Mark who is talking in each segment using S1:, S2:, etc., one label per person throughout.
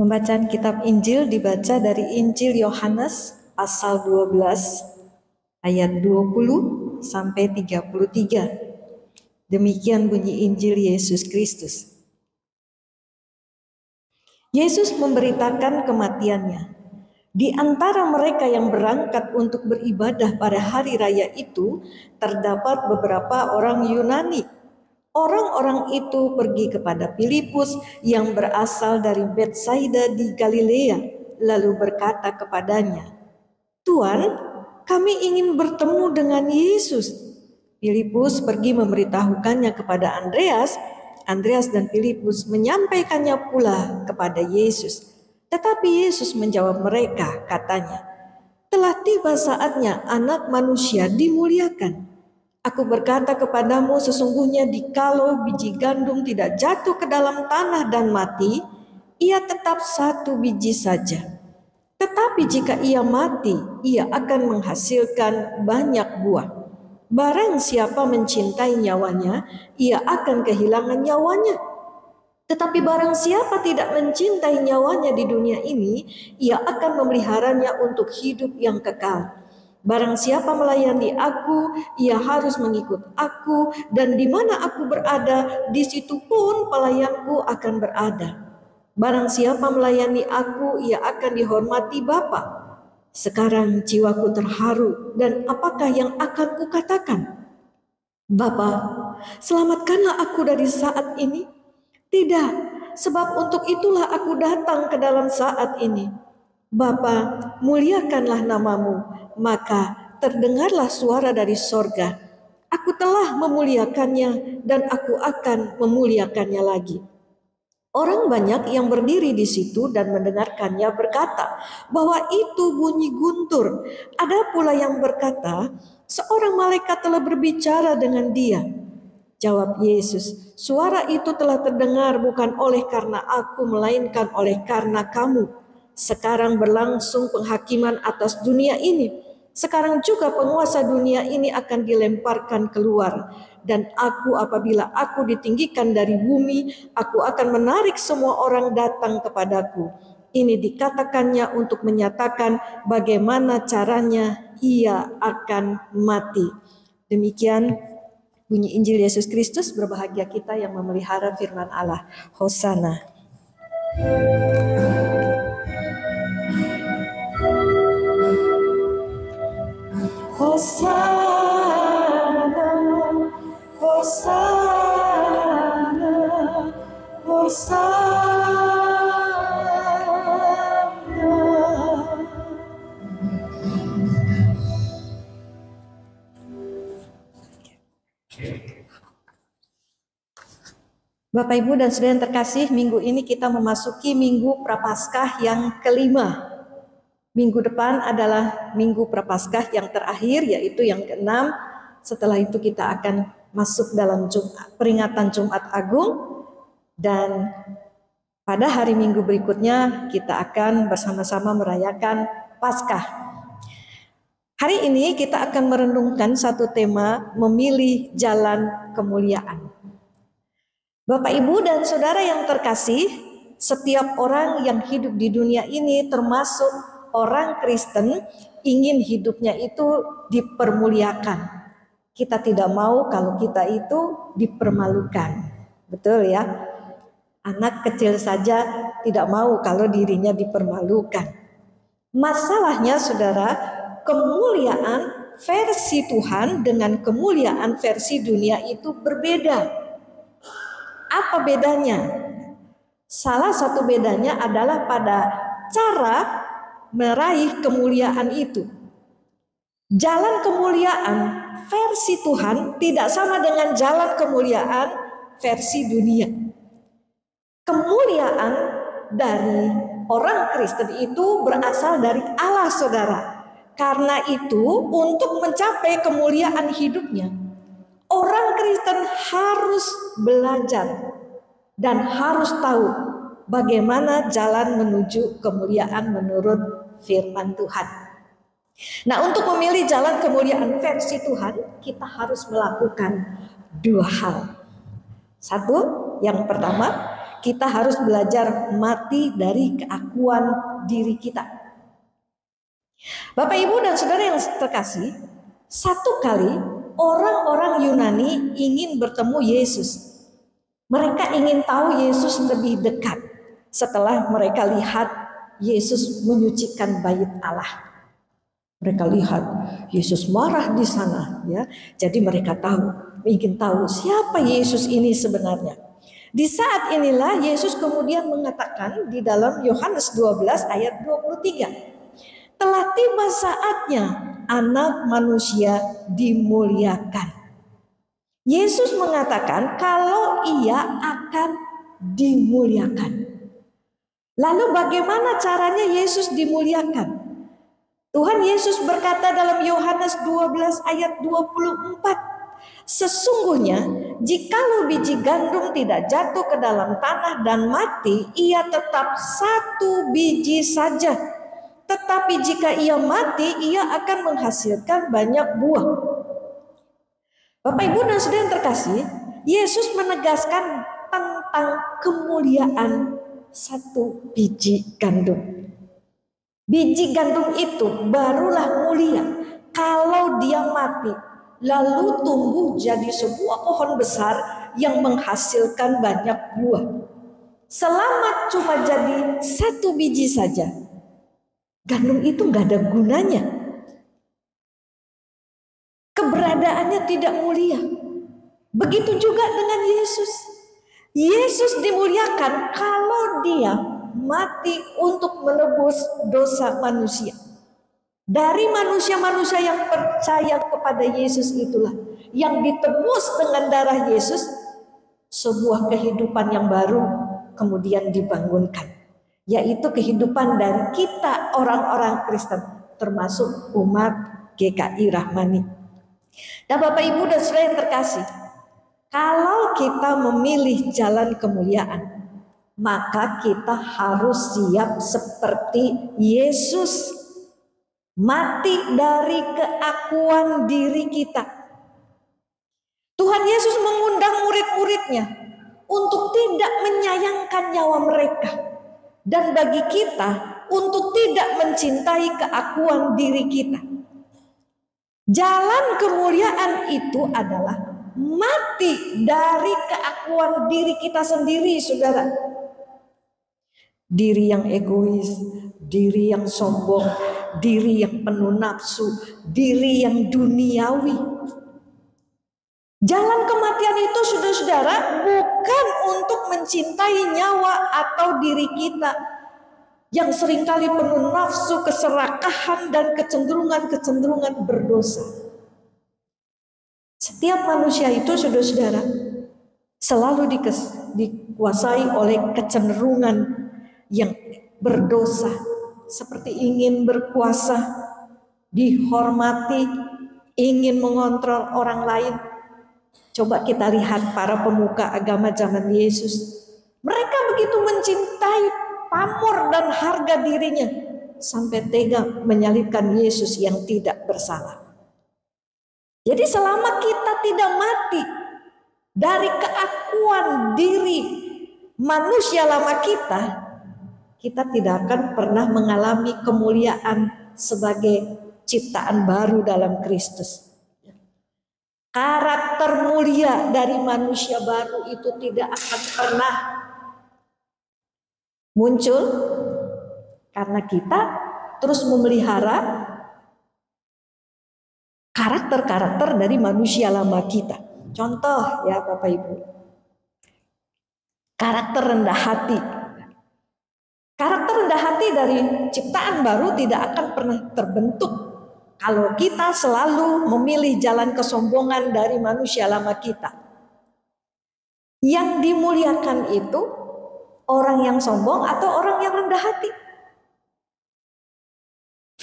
S1: Pembacaan kitab Injil dibaca dari Injil Yohanes pasal 12 ayat 20 sampai 33. Demikian bunyi Injil Yesus Kristus. Yesus memberitakan kematiannya. Di antara mereka yang berangkat untuk beribadah pada hari raya itu, terdapat beberapa orang Yunani. Orang-orang itu pergi kepada Filipus yang berasal dari Betsaida di Galilea, lalu berkata kepadanya, "Tuan, kami ingin bertemu dengan Yesus." Filipus pergi memberitahukannya kepada Andreas. Andreas dan Filipus menyampaikannya pula kepada Yesus. Tetapi Yesus menjawab mereka, katanya, "Telah tiba saatnya Anak Manusia dimuliakan. Aku berkata kepadamu, sesungguhnya jikalau biji gandum tidak jatuh ke dalam tanah dan mati, ia tetap satu biji saja. Tetapi jika ia mati, ia akan menghasilkan banyak buah. Barang siapa mencintai nyawanya, ia akan kehilangan nyawanya. Tetapi barang siapa tidak mencintai nyawanya di dunia ini, ia akan memeliharanya untuk hidup yang kekal. Barang siapa melayani aku, ia harus mengikut aku, dan di mana aku berada, di situ pun pelayanku akan berada. Barang siapa melayani aku, ia akan dihormati Bapa. Sekarang jiwaku terharu, dan apakah yang akan kukatakan? Bapa, selamatkanlah aku dari saat ini. Tidak, sebab untuk itulah aku datang ke dalam saat ini. Bapa, muliakanlah namamu. Maka terdengarlah suara dari sorga. Aku telah memuliakannya dan aku akan memuliakannya lagi. Orang banyak yang berdiri di situ dan mendengarkannya berkata bahwa itu bunyi guntur. Ada pula yang berkata, seorang malaikat telah berbicara dengan dia. Jawab Yesus, suara itu telah terdengar bukan oleh karena aku, melainkan oleh karena kamu. Sekarang berlangsung penghakiman atas dunia ini. Sekarang juga penguasa dunia ini akan dilemparkan keluar. Dan aku, apabila aku ditinggikan dari bumi, aku akan menarik semua orang datang kepadaku. Ini dikatakannya untuk menyatakan bagaimana caranya ia akan mati. Demikian bunyi Injil Yesus Kristus. Berbahagia kita yang memelihara firman Allah. Hosana. Hosana, Hosana, Hosana. Bapak, Ibu, dan Saudara yang terkasih, minggu ini kita memasuki Minggu Prapaskah yang kelima. Minggu depan adalah Minggu Prapaskah yang terakhir, yaitu yang keenam. Setelah itu kita akan masuk dalam peringatan Jumat Agung. Dan pada hari Minggu berikutnya kita akan bersama-sama merayakan Paskah. Hari ini kita akan merenungkan satu tema, memilih jalan kemuliaan. Bapak, Ibu, dan Saudara yang terkasih, setiap orang yang hidup di dunia ini termasuk orang Kristen ingin hidupnya itu dipermuliakan. Kita tidak mau kalau kita itu dipermalukan. Betul ya? Anak kecil saja tidak mau kalau dirinya dipermalukan. Masalahnya, Saudara, kemuliaan versi Tuhan dengan kemuliaan versi dunia itu berbeda. Apa bedanya? Salah satu bedanya adalah pada cara meraih kemuliaan itu. Jalan kemuliaan versi Tuhan tidak sama dengan jalan kemuliaan versi dunia. Kemuliaan dari orang Kristen itu berasal dari Allah, Saudara. Karena itu, untuk mencapai kemuliaan hidupnya, orang Kristen harus belajar dan harus tahu bagaimana jalan menuju kemuliaan menurut firman Tuhan. Nah, untuk memilih jalan kemuliaan versi Tuhan, kita harus melakukan dua hal. Satu, yang pertama, kita harus belajar mati dari keakuan diri kita. Bapak, Ibu, dan saudara yang terkasih, satu kali orang-orang Yunani ingin bertemu Yesus. Mereka ingin tahu Yesus lebih dekat setelah mereka lihat Yesus menyucikan bait Allah. Mereka lihat Yesus marah di sana, ya. Jadi mereka ingin tahu siapa Yesus ini sebenarnya. Di saat inilah Yesus kemudian mengatakan di dalam Yohanes 12 ayat 23, telah tiba saatnya Anak Manusia dimuliakan. Yesus mengatakan kalau ia akan dimuliakan. Lalu bagaimana caranya Yesus dimuliakan? Tuhan Yesus berkata dalam Yohanes 12 ayat 24, sesungguhnya jikalau biji gandum tidak jatuh ke dalam tanah dan mati, ia tetap satu biji saja. Tetapi jika ia mati, ia akan menghasilkan banyak buah. Bapak, Ibu, dan saudara yang terkasih, Yesus menegaskan tentang kemuliaan satu biji gandum. Biji gandum itu barulah mulia kalau dia mati, lalu tumbuh jadi sebuah pohon besar yang menghasilkan banyak buah. Selama cuma jadi satu biji saja, gandum itu nggak ada gunanya. Keberadaannya tidak mulia. Begitu juga dengan Yesus. Yesus dimuliakan kalau dia mati untuk menebus dosa manusia. Dari manusia-manusia yang percaya kepada Yesus itulah yang ditebus dengan darah Yesus, sebuah kehidupan yang baru kemudian dibangunkan, yaitu kehidupan dari kita orang-orang Kristen, termasuk umat GKI Rahmani. Dan Bapak, Ibu, dan saudara yang terkasih, kalau kita memilih jalan kemuliaan, maka kita harus siap seperti Yesus, mati dari keakuan diri kita. Tuhan Yesus mengundang murid-muridnya untuk tidak menyayangkan nyawa mereka, dan bagi kita untuk tidak mencintai keakuan diri kita. Jalan kemuliaan itu adalah mati dari keakuan diri kita sendiri, saudara. Diri yang egois, diri yang sombong, diri yang penuh nafsu, diri yang duniawi. Jalan kematian itu, saudara-saudara, bukan untuk mencintai nyawa atau diri kita yang seringkali penuh nafsu, keserakahan, dan kecenderungan-kecenderungan berdosa. Setiap manusia itu, saudara-saudara, selalu dikuasai oleh kecenderungan yang berdosa, seperti ingin berkuasa, dihormati, ingin mengontrol orang lain. Coba kita lihat para pemuka agama zaman Yesus. Mereka begitu mencintai pamor dan harga dirinya sampai tega menyalibkan Yesus yang tidak bersalah. Jadi selama kita tidak mati dari keakuan diri manusia lama kita tidak akan pernah mengalami kemuliaan sebagai ciptaan baru dalam Kristus. Karakter mulia dari manusia baru itu tidak akan pernah muncul karena kita terus memelihara karakter-karakter dari manusia lama kita. Contoh ya Bapak Ibu, karakter rendah hati. Karakter rendah hati dari ciptaan baru tidak akan pernah terbentuk kalau kita selalu memilih jalan kesombongan dari manusia lama kita. Yang dimuliakan itu orang yang sombong atau orang yang rendah hati.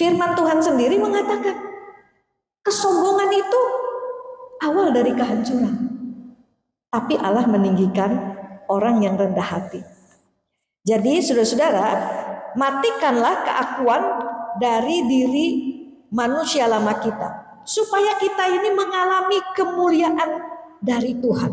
S1: Firman Tuhan sendiri mengatakan, kesombongan itu awal dari kehancuran. Tapi Allah meninggikan orang yang rendah hati. Jadi saudara-saudara, matikanlah keakuan dari diri manusia lama kita, supaya kita ini mengalami kemuliaan dari Tuhan.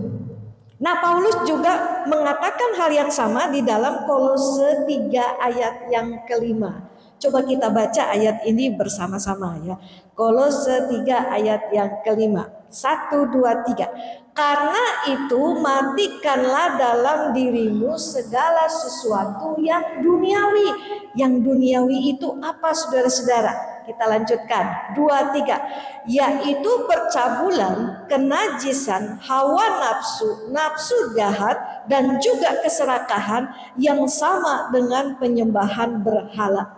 S1: Nah, Paulus juga mengatakan hal yang sama di dalam Kolose 3 ayat yang kelima. Coba kita baca ayat ini bersama-sama ya. Kolose 3 ayat yang kelima. 1, 2, 3. Karena itu matikanlah dalam dirimu segala sesuatu yang duniawi. Yang duniawi itu apa, saudara-saudara? Kita lanjutkan. 2, 3. Yaitu percabulan, kenajisan, hawa nafsu, nafsu jahat, dan juga keserakahan yang sama dengan penyembahan berhala.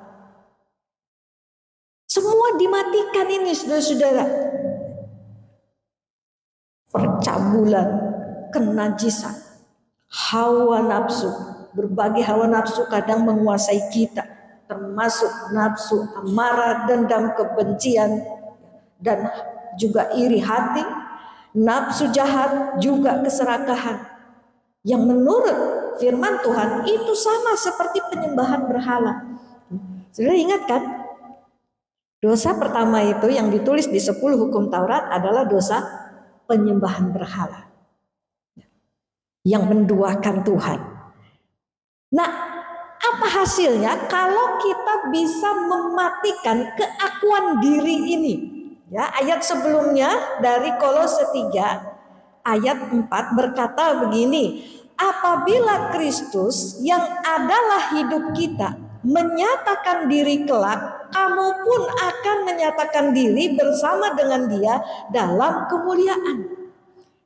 S1: Semua dimatikan ini, saudara-saudara. Percabulan, kenajisan, hawa nafsu. Berbagai hawa nafsu kadang menguasai kita, termasuk nafsu amarah, dendam, kebencian, dan juga iri hati, nafsu jahat, juga keserakahan. Yang menurut firman Tuhan itu sama seperti penyembahan berhala. Sudah ingat kan? Dosa pertama itu yang ditulis di 10 hukum Taurat adalah dosa penyembahan berhala yang menduakan Tuhan. Nah, apa hasilnya kalau kita bisa mematikan keakuan diri ini? Ya, ayat sebelumnya dari Kolose 3 ayat 4 berkata begini, apabila Kristus yang adalah hidup kita menyatakan diri kelak, kamu pun akan menyatakan diri bersama dengan Dia dalam kemuliaan.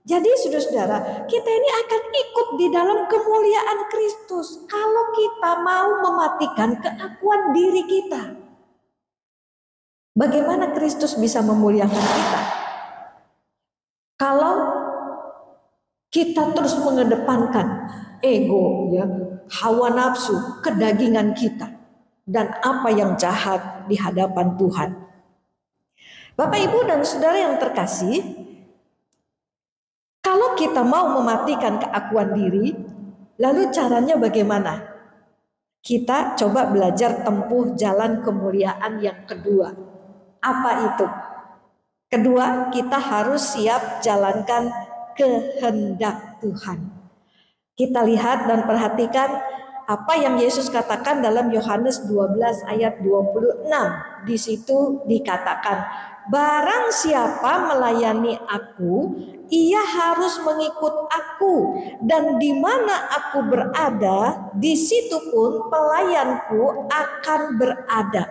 S1: Jadi saudara-saudara, kita ini akan ikut di dalam kemuliaan Kristus kalau kita mau mematikan keakuan diri kita. Bagaimana Kristus bisa memuliakan kita? Kalau kita terus mengedepankan ego, ya, hawa nafsu, kedagingan kita, dan apa yang jahat di hadapan Tuhan. Bapak, Ibu, dan saudara yang terkasih, kalau kita mau mematikan keakuan diri, lalu caranya bagaimana? Kita coba belajar tempuh jalan kemuliaan yang kedua. Apa itu? Kedua, kita harus siap jalankan kehendak Tuhan. Kita lihat dan perhatikan apa yang Yesus katakan dalam Yohanes 12 ayat 26. Di situ dikatakan, barang siapa melayani aku, ia harus mengikut aku, dan di mana aku berada, di situ pun pelayanku akan berada.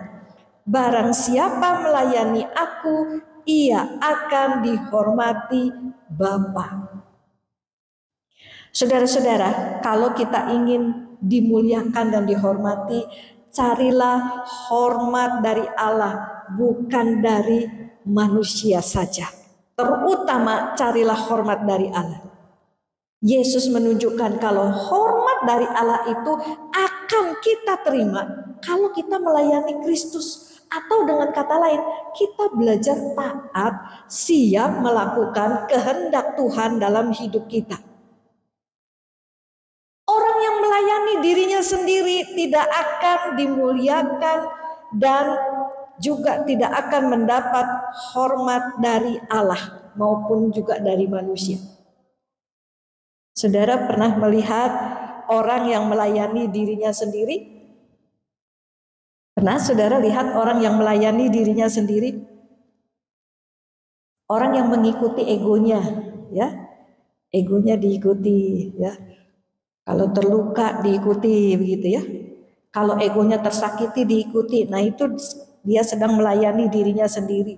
S1: Barang siapa melayani aku, ia akan dihormati Bapa. Saudara-saudara, kalau kita ingin dimuliakan dan dihormati, carilah hormat dari Allah, bukan dari manusia saja. Terutama carilah hormat dari Allah. Yesus menunjukkan kalau hormat dari Allah itu akan kita terima kalau kita melayani Kristus. Atau dengan kata lain, kita belajar taat, siap melakukan kehendak Tuhan dalam hidup kita. Orang yang melayani dirinya sendiri tidak akan dimuliakan dan juga tidak akan mendapat hormat dari Allah maupun juga dari manusia. Saudara pernah melihat orang yang melayani dirinya sendiri? Pernah saudara lihat orang yang melayani dirinya sendiri? Orang yang mengikuti egonya, ya. Egonya diikuti, ya. Kalau terluka diikuti, begitu ya. Kalau egonya tersakiti diikuti. Nah, itu dia sedang melayani dirinya sendiri.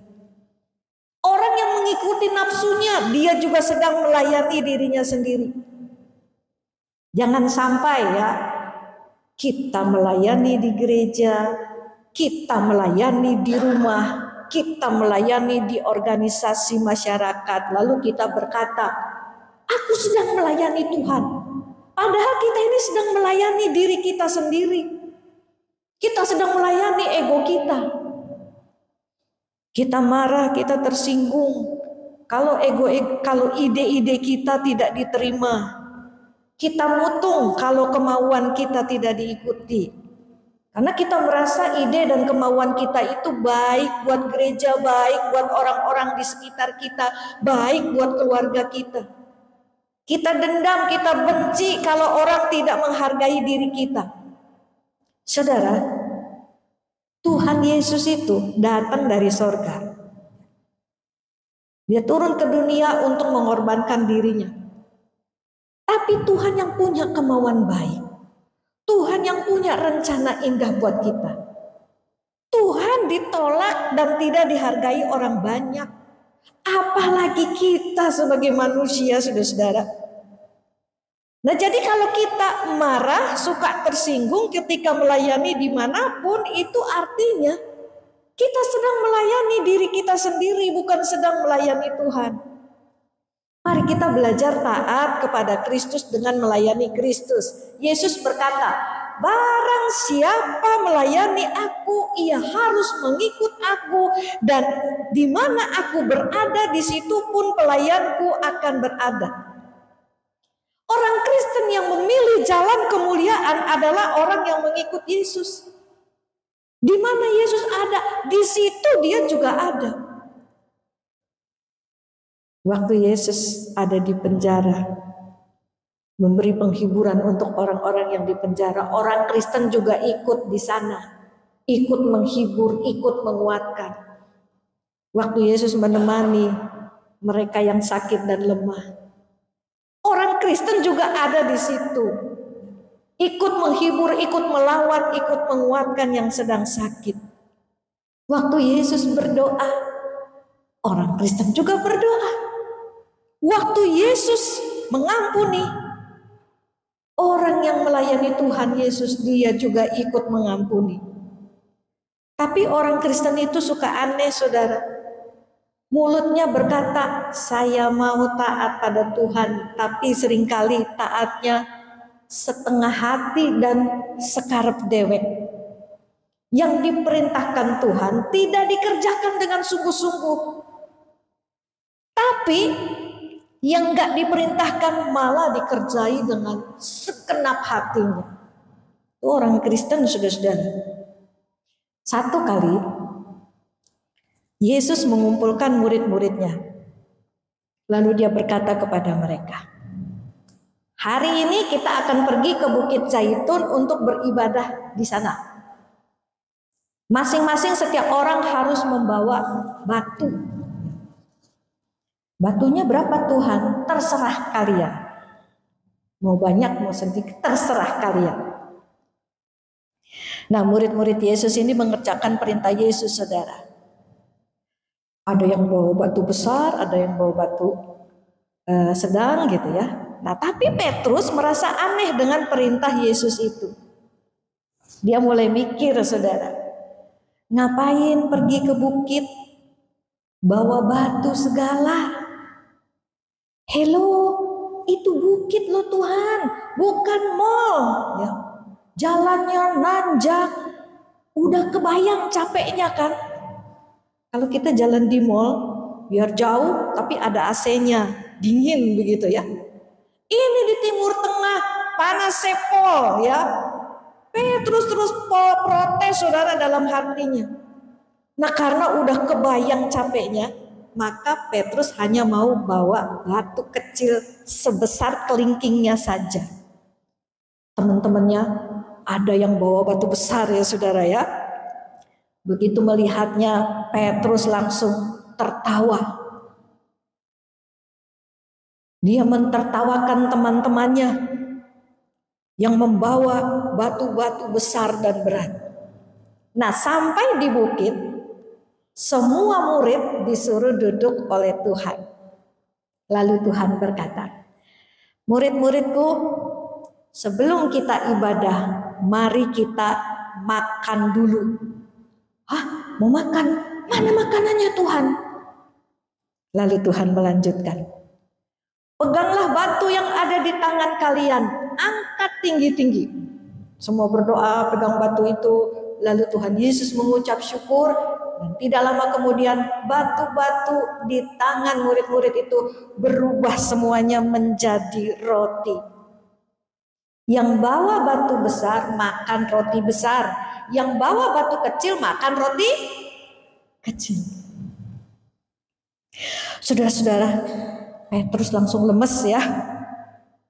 S1: Orang yang mengikuti nafsunya, dia juga sedang melayani dirinya sendiri. Jangan sampai ya, kita melayani di gereja, kita melayani di rumah, kita melayani di organisasi masyarakat, lalu kita berkata, aku sedang melayani Tuhan. Padahal kita ini sedang melayani diri kita sendiri. Kita sedang melayani ego kita. Kita marah, kita tersinggung. Kalau ide-ide kita tidak diterima. Kita mutung kalau kemauan kita tidak diikuti. Karena kita merasa ide dan kemauan kita itu baik buat gereja, baik buat orang-orang di sekitar kita, baik buat keluarga kita. Kita dendam, kita benci kalau orang tidak menghargai diri kita. Saudara, Tuhan Yesus itu datang dari sorga. Dia turun ke dunia untuk mengorbankan dirinya. Tapi Tuhan yang punya kemauan baik. Tuhan yang punya rencana indah buat kita. Tuhan ditolak dan tidak dihargai orang banyak. Apalagi kita sebagai manusia, saudara-saudara. Nah, jadi kalau kita marah, suka tersinggung ketika melayani dimanapun, itu artinya kita sedang melayani diri kita sendiri, bukan sedang melayani Tuhan. Mari kita belajar taat kepada Kristus dengan melayani Kristus. Yesus berkata, barang siapa melayani aku, ia harus mengikut aku, dan di mana aku berada, di situ pun pelayanku akan berada. Orang Kristen yang memilih jalan kemuliaan adalah orang yang mengikut Yesus. Di mana Yesus ada, di situ dia juga ada. Waktu Yesus ada di penjara, memberi penghiburan untuk orang-orang yang di penjara, orang Kristen juga ikut di sana, ikut menghibur, ikut menguatkan. Waktu Yesus menemani mereka yang sakit dan lemah, orang Kristen juga ada di situ, ikut menghibur, ikut melawat, ikut menguatkan yang sedang sakit. Waktu Yesus berdoa, orang Kristen juga berdoa. Waktu Yesus mengampuni, orang yang melayani Tuhan Yesus, dia juga ikut mengampuni. Tapi orang Kristen itu suka aneh, saudara. Mulutnya berkata, saya mau taat pada Tuhan, tapi seringkali taatnya setengah hati dan sekarep dewek. Yang diperintahkan Tuhan tidak dikerjakan dengan sungguh-sungguh. Tapi yang gak diperintahkan malah dikerjai dengan segenap hatinya. Itu orang Kristen, saudara-saudara. Satu kali Yesus mengumpulkan murid-muridnya. Lalu dia berkata kepada mereka, hari ini kita akan pergi ke Bukit Zaitun untuk beribadah di sana. Masing-masing setiap orang harus membawa batu. Batunya berapa Tuhan? Terserah kalian. Mau banyak, mau sedikit, terserah kalian. Nah, murid-murid Yesus ini mengerjakan perintah Yesus, saudara. Ada yang bawa batu besar, ada yang bawa batu sedang gitu ya. Nah, tapi Petrus merasa aneh dengan perintah Yesus itu. Dia mulai mikir, saudara. Ngapain pergi ke bukit? Bawa batu segala. Hello, itu bukit loh Tuhan, bukan mall. Ya. Jalannya nanjak, udah kebayang capeknya kan? Kalau kita jalan di mall, biar jauh tapi ada AC-nya, dingin begitu ya. Ini di Timur Tengah, panas sepol ya. Petrus terus protes, saudara, dalam hatinya. Nah, karena udah kebayang capeknya, maka Petrus hanya mau bawa batu kecil sebesar kelingkingnya saja. Teman-temannya ada yang bawa batu besar ya, saudara ya. Begitu melihatnya, Petrus langsung tertawa. Dia mentertawakan teman-temannya yang membawa batu-batu besar dan berat. Nah, sampai di bukit, semua murid disuruh duduk oleh Tuhan. Lalu Tuhan berkata, murid-muridku, sebelum kita ibadah, mari kita makan dulu. Hah, mau makan? Mana makanannya Tuhan? Lalu Tuhan melanjutkan, peganglah batu yang ada di tangan kalian, angkat tinggi-tinggi. Semua berdoa pegang batu itu. Lalu Tuhan Yesus mengucap syukur, dan tidak lama kemudian batu-batu di tangan murid-murid itu berubah semuanya menjadi roti. Yang bawa batu besar makan roti besar, yang bawa batu kecil makan roti kecil. Saudara-saudara, Petrus langsung lemes ya.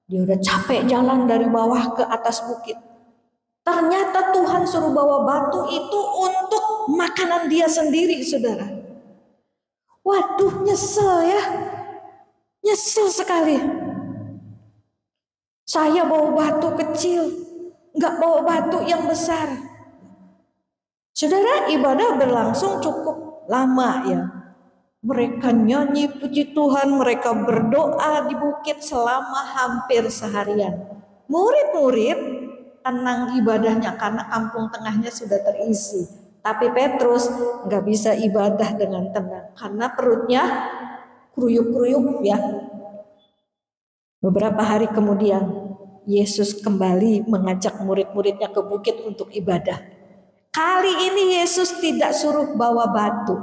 S1: Dia udah capek jalan dari bawah ke atas bukit. Ternyata Tuhan suruh bawa batu itu untuk makanan dia sendiri, saudara. Waduh, nyesel ya. Nyesel sekali. Saya bawa batu kecil, nggak bawa batu yang besar. Saudara, ibadah berlangsung cukup lama ya. Mereka nyanyi puji Tuhan, mereka berdoa di bukit selama hampir seharian. Murid-murid tenang ibadahnya karena kampung tengahnya sudah terisi. Tapi Petrus nggak bisa ibadah dengan tenang karena perutnya kruyuk-kruyuk ya. Beberapa hari kemudian Yesus kembali mengajak murid-muridnya ke bukit untuk ibadah. Kali ini Yesus tidak suruh bawa batu.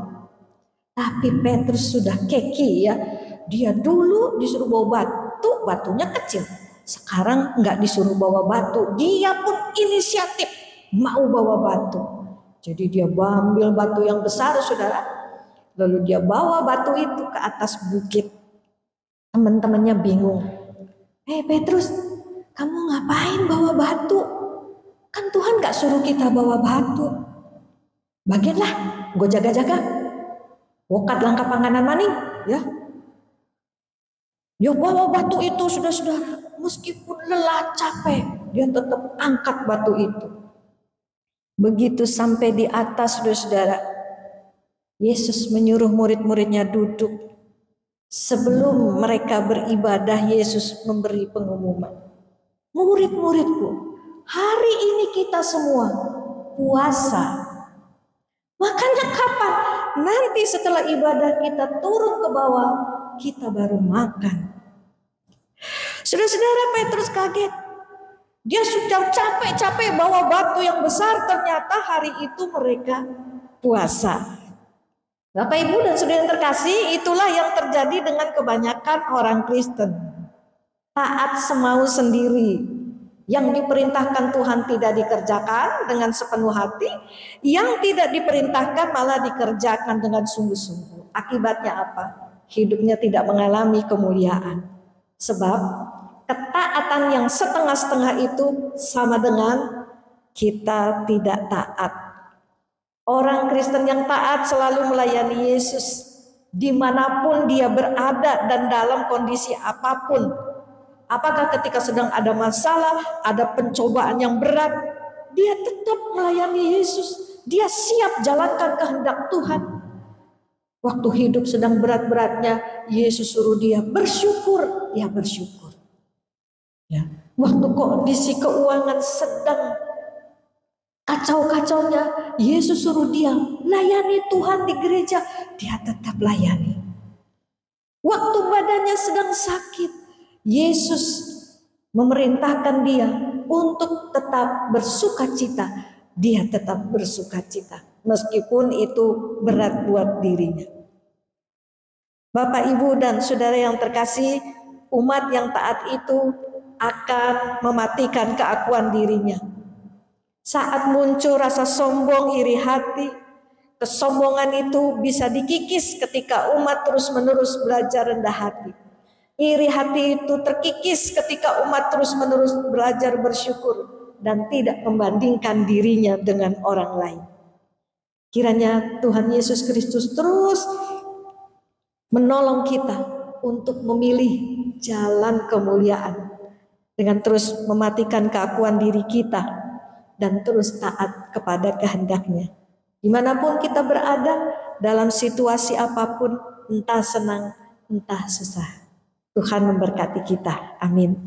S1: Tapi Petrus sudah keki ya. Dia dulu disuruh bawa batu, batunya kecil. Sekarang nggak disuruh bawa batu. Dia pun inisiatif mau bawa batu. Jadi dia ambil batu yang besar, saudara. Lalu dia bawa batu itu ke atas bukit. Teman-temannya bingung. Petrus, kamu ngapain bawa batu? Kan Tuhan nggak suruh kita bawa batu. Bagianlah, gue jaga-jaga. Wokat langkah panganan maning, ya. Dia bawa batu itu, saudara-saudara. Meskipun lelah capek, dia tetap angkat batu itu. Begitu sampai di atas, saudara-saudara, Yesus menyuruh murid-muridnya duduk. Sebelum mereka beribadah, Yesus memberi pengumuman. Murid-muridku, hari ini kita semua puasa. Makanya kapan? Nanti setelah ibadah kita turun ke bawah, kita baru makan. Saudara-saudara, Petrus kaget. Dia sudah capek-capek bawa batu yang besar, ternyata hari itu mereka puasa. Bapak Ibu dan saudara yang terkasih, itulah yang terjadi dengan kebanyakan orang Kristen. Taat semau sendiri. Yang diperintahkan Tuhan tidak dikerjakan dengan sepenuh hati, yang tidak diperintahkan malah dikerjakan dengan sungguh-sungguh. Akibatnya apa? Hidupnya tidak mengalami kemuliaan. Sebab ketaatan yang setengah-setengah itu sama dengan kita tidak taat. Orang Kristen yang taat selalu melayani Yesus dimanapun dia berada dan dalam kondisi apapun. Apakah ketika sedang ada masalah, ada pencobaan yang berat, dia tetap melayani Yesus. Dia siap jalankan kehendak Tuhan. Waktu hidup sedang berat-beratnya, Yesus suruh dia bersyukur, dia bersyukur. Ya. Waktu kondisi keuangan sedang kacau-kacaunya, Yesus suruh dia layani Tuhan di gereja, dia tetap layani. Waktu badannya sedang sakit, Yesus memerintahkan dia untuk tetap bersukacita. Dia tetap bersukacita meskipun itu berat buat dirinya. Bapak, Ibu dan saudara yang terkasih, umat yang taat itu akan mematikan keakuan dirinya. Saat muncul rasa sombong, iri hati, kesombongan itu bisa dikikis ketika umat terus-menerus belajar rendah hati. Iri hati itu terkikis ketika umat terus-menerus belajar bersyukur dan tidak membandingkan dirinya dengan orang lain. Kiranya Tuhan Yesus Kristus terus menolong kita untuk memilih jalan kemuliaan dengan terus mematikan keakuan diri kita dan terus taat kepada kehendak-Nya. Dimanapun kita berada, dalam situasi apapun, entah senang, entah susah. Tuhan memberkati kita. Amin.